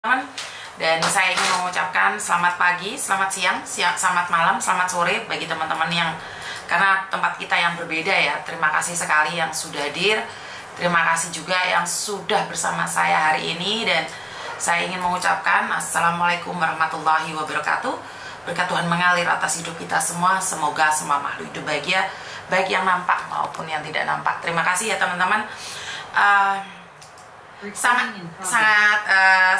Teman, dan saya ingin mengucapkan selamat pagi, selamat siang, selamat malam, selamat sore bagi teman-teman yang karena tempat kita yang berbeda ya. Terima kasih sekali yang sudah hadir. Terima kasih juga yang sudah bersama saya hari ini, dan saya ingin mengucapkan Assalamualaikum warahmatullahi wabarakatuh. Berkat Tuhan mengalir atas hidup kita semua. Semoga semua makhluk hidup bahagia, baik yang nampak maupun yang tidak nampak. Terima kasih ya teman-teman.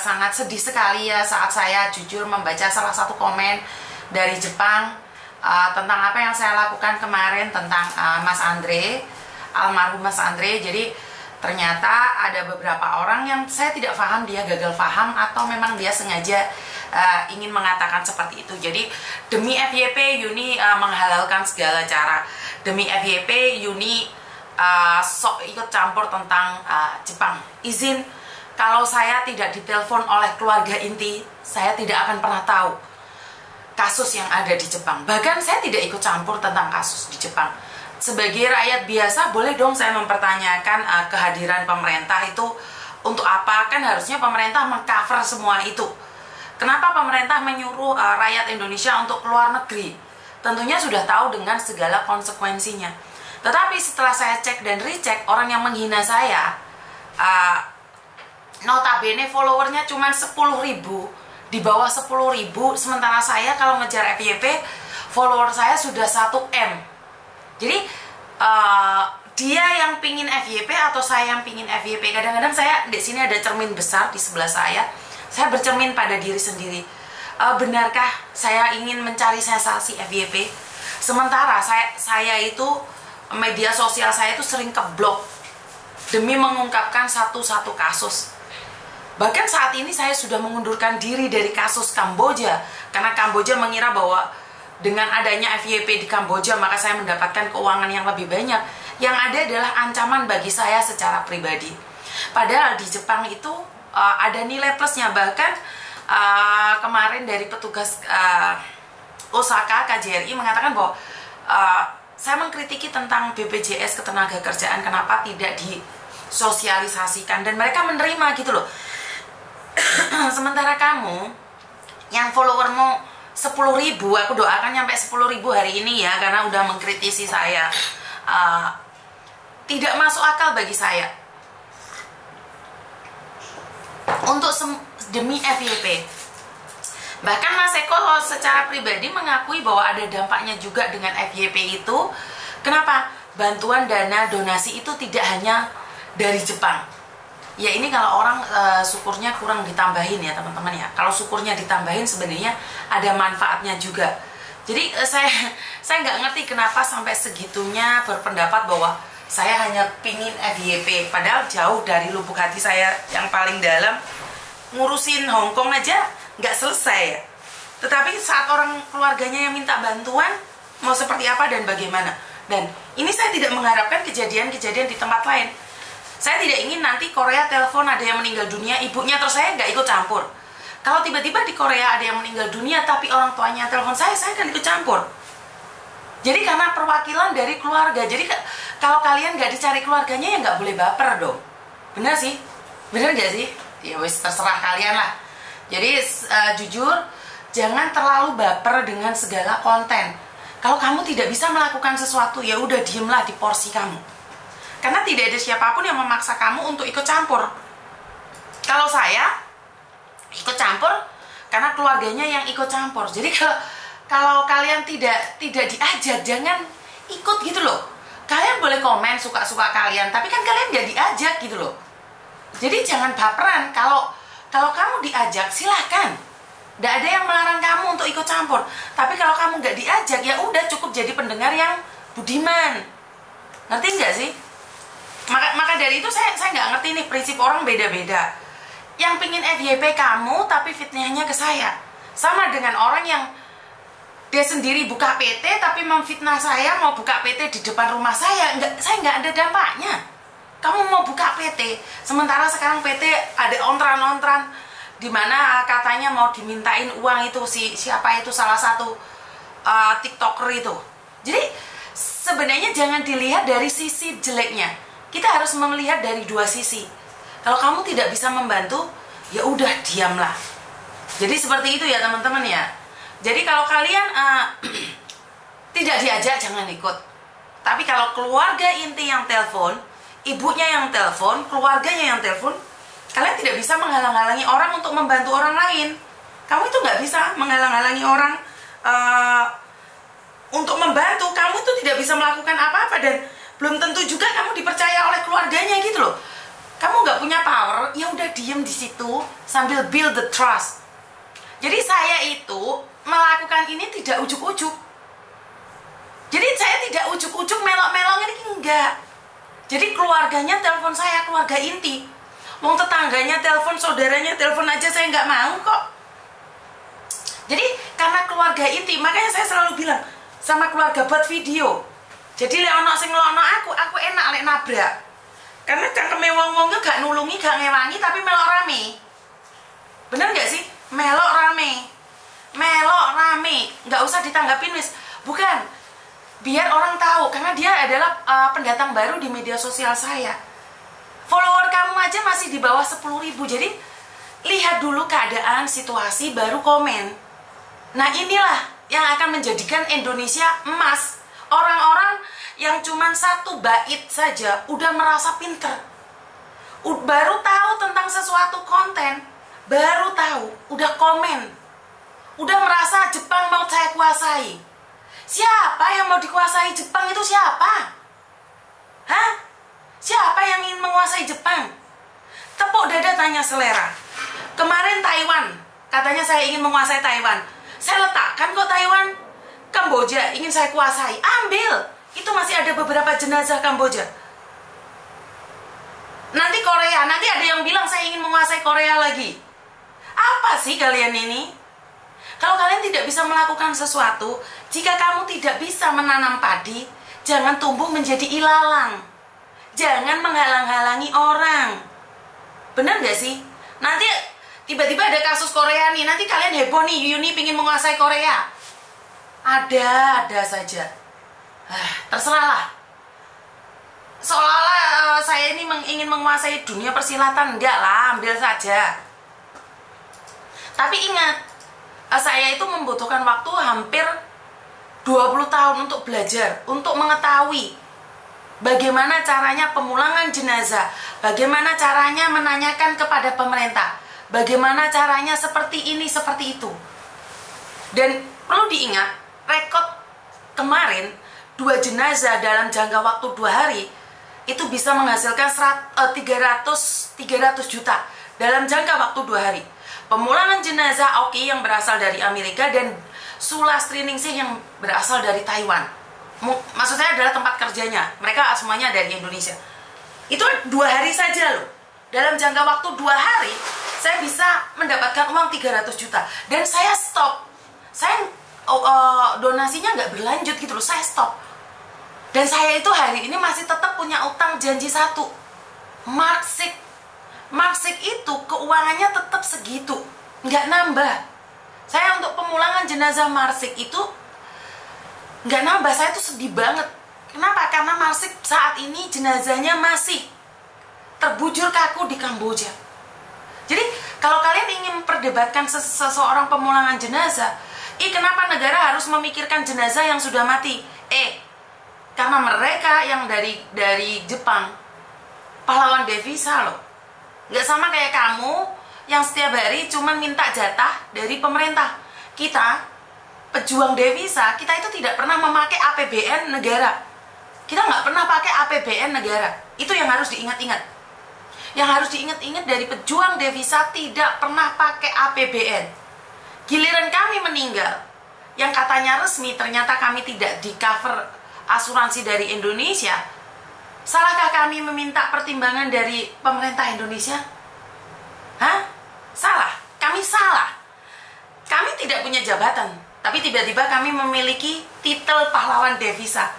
Sangat sedih sekali ya saat saya jujur membaca salah satu komen dari Jepang tentang apa yang saya lakukan kemarin tentang Mas Andre, almarhum Mas Andre. Jadi ternyata ada beberapa orang yang saya tidak paham dia gagal paham atau memang dia sengaja ingin mengatakan seperti itu. Jadi demi FYP Yuni menghalalkan segala cara. Demi FYP Yuni sok ikut campur tentang Jepang. Izin, kalau saya tidak ditelepon oleh keluarga inti, saya tidak akan pernah tahu kasus yang ada di Jepang. Bahkan saya tidak ikut campur tentang kasus di Jepang. Sebagai rakyat biasa, boleh dong saya mempertanyakan kehadiran pemerintah itu untuk apa? Kan harusnya pemerintah mengcover semua itu. Kenapa pemerintah menyuruh rakyat Indonesia untuk keluar negeri? Tentunya sudah tahu dengan segala konsekuensinya. Tetapi setelah saya cek dan recheck, orang yang menghina saya notabene followernya cuma 10.000, di bawah 10.000, sementara saya kalau ngejar FYP follower saya sudah 1M. Jadi dia yang pingin FYP atau saya yang pingin FYP. Kadang-kadang saya di sini ada cermin besar di sebelah saya bercermin pada diri sendiri. Benarkah saya ingin mencari sensasi FYP? Sementara saya itu media sosial saya itu sering keblok demi mengungkapkan satu-satu kasus. Bahkan saat ini saya sudah mengundurkan diri dari kasus Kamboja karena Kamboja mengira bahwa dengan adanya FYP di Kamboja maka saya mendapatkan keuangan yang lebih banyak. Yang ada adalah ancaman bagi saya secara pribadi. Padahal di Jepang itu ada nilai plusnya. Bahkan kemarin dari petugas Osaka KJRI mengatakan bahwa saya mengkritiki tentang BPJS Ketenagakerjaan, kenapa tidak disosialisasikan, dan mereka menerima gitu loh. Sementara kamu yang followermu 10.000, aku doakan nyampe 10.000 hari ini ya, karena udah mengkritisi saya. Tidak masuk akal bagi saya untuk demi FYP. Bahkan Mas Eko secara pribadi mengakui bahwa ada dampaknya juga dengan FYP itu. Kenapa? Bantuan dana donasi itu tidak hanya dari Jepang. Ya ini kalau orang syukurnya kurang ditambahin ya teman-teman ya. Kalau syukurnya ditambahin sebenarnya ada manfaatnya juga. Jadi saya nggak ngerti kenapa sampai segitunya berpendapat bahwa saya hanya pingin FYP. Padahal jauh dari lubuk hati saya yang paling dalam, ngurusin Hongkong aja nggak selesai ya. Tetapi saat orang keluarganya yang minta bantuan, mau seperti apa dan bagaimana. Dan ini saya tidak mengharapkan kejadian-kejadian di tempat lain. Saya tidak ingin nanti Korea telepon ada yang meninggal dunia, ibunya, terus saya nggak ikut campur. Kalau tiba-tiba di Korea ada yang meninggal dunia tapi orang tuanya telepon saya akan ikut campur. Jadi karena perwakilan dari keluarga. Jadi kalau kalian nggak dicari keluarganya ya nggak boleh baper dong. Bener sih? Bener nggak sih? Ya wis terserah kalian lah. Jadi jujur, jangan terlalu baper dengan segala konten. Kalau kamu tidak bisa melakukan sesuatu, ya udah diemlah di porsi kamu. Karena tidak ada siapapun yang memaksa kamu untuk ikut campur. Kalau saya ikut campur karena keluarganya yang ikut campur. Jadi kalau kalian tidak diajak, jangan ikut gitu loh. Kalian boleh komen suka-suka kalian, tapi kan kalian nggak diajak gitu loh. Jadi jangan baperan. Kalau kamu diajak, silahkan. Tidak ada yang melarang kamu untuk ikut campur. Tapi kalau kamu nggak diajak, ya udah cukup jadi pendengar yang budiman. Ngerti nggak sih? Maka dari itu saya nggak ngerti nih, prinsip orang beda-beda. Yang pingin FYP kamu, tapi fitnahnya ke saya. Sama dengan orang yang dia sendiri buka PT, tapi memfitnah saya mau buka PT di depan rumah saya. Saya nggak ada dampaknya. Kamu mau buka PT, sementara sekarang PT ada ontran-ontran di mana katanya mau dimintain uang itu siapa itu salah satu TikToker itu. Jadi sebenarnya jangan dilihat dari sisi jeleknya. Kita harus melihat dari dua sisi. Kalau kamu tidak bisa membantu, ya udah diamlah. Jadi seperti itu ya teman-teman ya. Jadi kalau kalian tidak diajak jangan ikut. Tapi kalau keluarga inti yang telepon, ibunya yang telepon, keluarganya yang telepon, kalian tidak bisa menghalang-halangi orang untuk membantu orang lain. Kamu itu nggak bisa menghalang-halangi orang untuk membantu. Kamu itu tidak bisa melakukan apa-apa, dan belum tentu juga kamu dipercaya oleh keluarganya gitu loh. Kamu nggak punya power, ya udah diem di situ sambil build the trust. Jadi saya itu melakukan ini tidak ujuk-ujuk. Jadi saya tidak ujuk-ujuk melok-melok ini enggak. Jadi keluarganya telepon saya, keluarga inti. Wong tetangganya telepon, saudaranya telepon aja saya nggak mau kok. Jadi karena keluarga inti, makanya saya selalu bilang sama keluarga buat video. Jadi lek ono sing ngelokno aku enak lek nabrak. Karena cangkeme wong-wong gak nulungi, gak ngewangi, tapi melok rame. Bener gak sih? Melok rame. Melok rame. Gak usah ditanggapin wis. Bukan. Biar orang tahu. Karena dia adalah pendatang baru di media sosial saya. Follower kamu aja masih di bawah 10.000. Jadi lihat dulu keadaan, situasi, baru komen. Nah inilah yang akan menjadikan Indonesia emas. Orang-orang yang cuman satu bait saja udah merasa pinter, baru tahu tentang sesuatu konten, baru tahu, udah komen, udah merasa Jepang mau saya kuasai. Siapa yang mau dikuasai Jepang itu siapa? Hah? Siapa yang ingin menguasai Jepang? Tepuk dada tanya selera. Kemarin Taiwan, katanya saya ingin menguasai Taiwan. Saya letakkan kok Taiwan. Kamboja ingin saya kuasai, ambil. Itu masih ada beberapa jenazah Kamboja. Nanti Korea, nanti ada yang bilang saya ingin menguasai Korea lagi. Apa sih kalian ini? Kalau kalian tidak bisa melakukan sesuatu, jika kamu tidak bisa menanam padi, jangan tumbuh menjadi ilalang. Jangan menghalang-halangi orang. Bener gak sih? Nanti tiba-tiba ada kasus Korea nih, nanti kalian heboh nih, Yuni pingin menguasai Korea. Ada saja. Terserah lah. Seolah-olah saya ini ingin menguasai dunia persilatan. Enggak lah, ambil saja. Tapi ingat, saya itu membutuhkan waktu hampir 20 tahun untuk belajar, untuk mengetahui bagaimana caranya pemulangan jenazah, bagaimana caranya menanyakan kepada pemerintah, bagaimana caranya seperti ini, seperti itu. Dan perlu diingat, rekod kemarin 2 jenazah dalam jangka waktu 2 hari itu bisa menghasilkan 300 juta dalam jangka waktu 2 hari. Pemulangan jenazah Oki yang berasal dari Amerika dan Sulastri Ningsih yang berasal dari Taiwan. Maksud saya adalah tempat kerjanya. Mereka semuanya dari Indonesia. Itu 2 hari saja loh. Dalam jangka waktu 2 hari saya bisa mendapatkan uang 300 juta. Dan saya stop. Saya donasinya nggak berlanjut gitu loh. Saya stop. Dan saya itu hari ini masih tetap punya utang janji 1. Marksik. Marksik itu keuangannya tetap segitu, nggak nambah. Saya untuk pemulangan jenazah Marsik itu nggak nambah. Saya tuh sedih banget. Kenapa? Karena Marsik saat ini jenazahnya masih terbujur kaku di Kamboja. Jadi kalau kalian ingin memperdebatkan seseorang pemulangan jenazah, kenapa negara harus memikirkan jenazah yang sudah mati? Karena mereka yang dari Jepang pahlawan devisa loh. Nggak sama kayak kamu yang setiap hari cuma minta jatah dari pemerintah. Kita, pejuang devisa, kita itu tidak pernah memakai APBN negara. Kita nggak pernah pakai APBN negara. Itu yang harus diingat-ingat. Yang harus diingat-ingat dari pejuang devisa tidak pernah pakai APBN. Giliran kami meninggal, yang katanya resmi ternyata kami tidak di cover asuransi dari Indonesia. Salahkah kami meminta pertimbangan dari pemerintah Indonesia? Hah? Salah. Kami salah. Kami tidak punya jabatan, tapi tiba-tiba kami memiliki titel pahlawan devisa.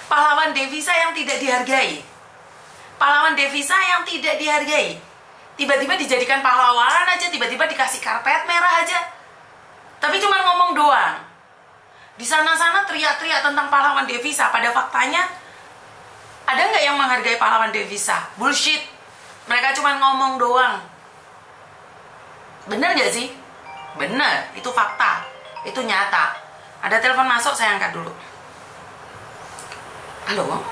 Pahlawan devisa yang tidak dihargai. Pahlawan devisa yang tidak dihargai. Tiba-tiba dijadikan pahlawan aja, tiba-tiba dikasih karpet merah aja. Tapi cuma ngomong doang. Di sana-sana teriak-teriak tentang pahlawan devisa, pada faktanya ada nggak yang menghargai pahlawan devisa? Bullshit. Mereka cuma ngomong doang. Bener nggak sih? Bener, itu fakta, itu nyata. Ada telepon masuk, saya angkat dulu. Halo?